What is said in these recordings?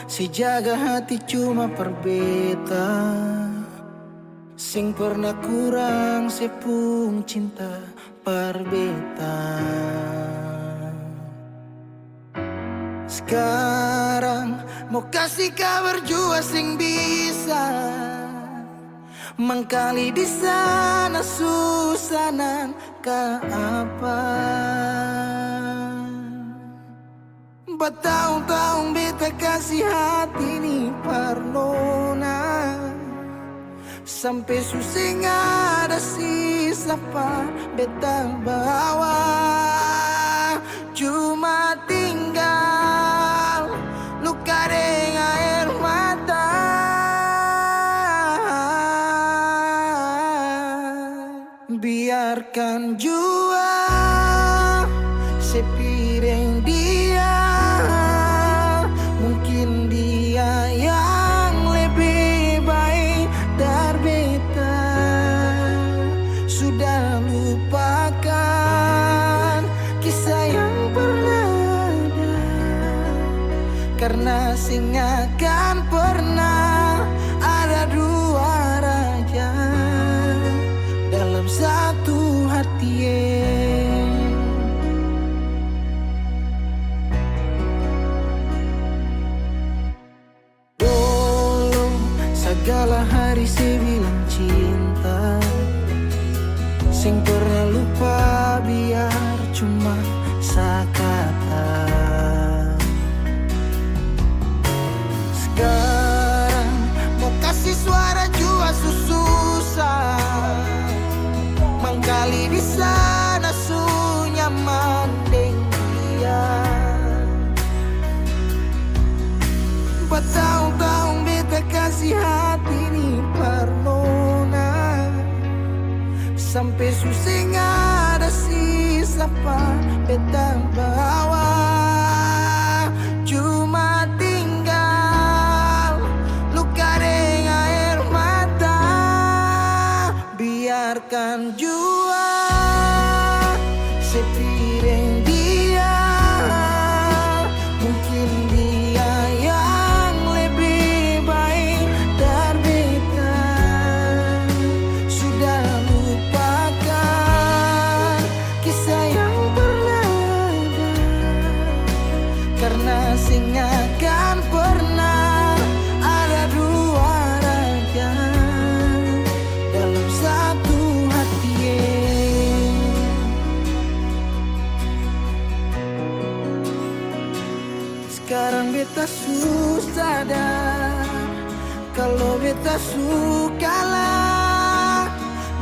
si jaga hati cuma perbeta, sing pernah kurang sepung cinta perbeta. Sekarang mau kasih kabar jua sing bisa mangkali di sana susah nang ka apa. Bertahun-tahun beta kasih hati ni parnona, sampai susah ada sisa pa beta bawa. Cuma tinggal luka dengan air mata. Biarkan jua sepiring dia, mungkin dia yang lebih baik dari beta. Sudah lupakan kisah yang pernah ada, karena sing akan pernah ada dua raja dalam satu hati. Dulu segala hari saya bilang cinta, sing pernah lupa biar cuma sekata. Sekarang mau kasih suara jua susah, mangkali di sana su nyaman deng dia. Bertahun-tahun beta kasih hati ni parnona, sampai susah ada sisa pa beta bawa. Cuma tinggal luka dengan air mata. Biarkan jua sepiring dia, mungkin dia yang lebih baik dari beta. Sudah lupakan kisah yang pernah ada, karena sing akan pernah ada dua raja dalam satu hati. Sekarang beta susah sadar kalau beta sukalah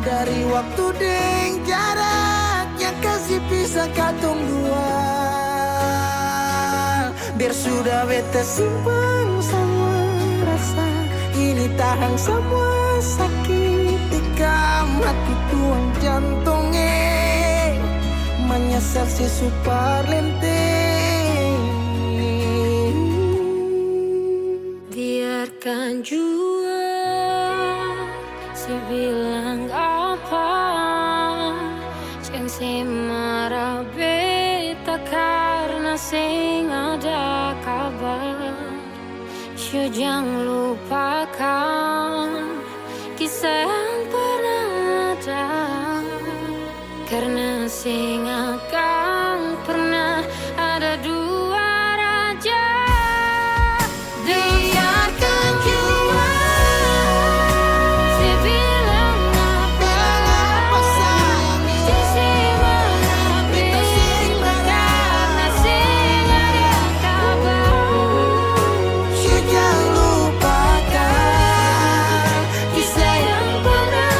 dari waktu deng jarak yang kasih pisah katong dua. Biar sudah beta simpan semua rasa ini, tahan semua sakit tikam hati tuang jantungnya, menyesal si super lenteng. Biarkan jua si bilang apa, jangan si marah beta karena sing ada kabar. Yo jangan lupakan kisah yang pernah ada, karena sing akan pernah ada dua raja. Biarkan jua si bilang apa, sayang si marah beta karena sing ada kabar. Yo jangan lupakan Kisah yang pernah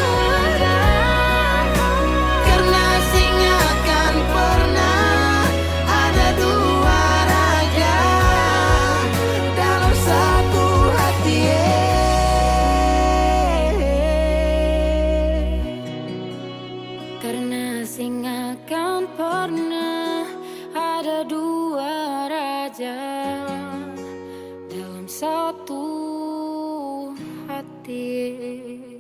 ada, karena sing akan pernah ada dua raja dalam satu hati. karena sing akan pernah ada dua raja dalam satu hati.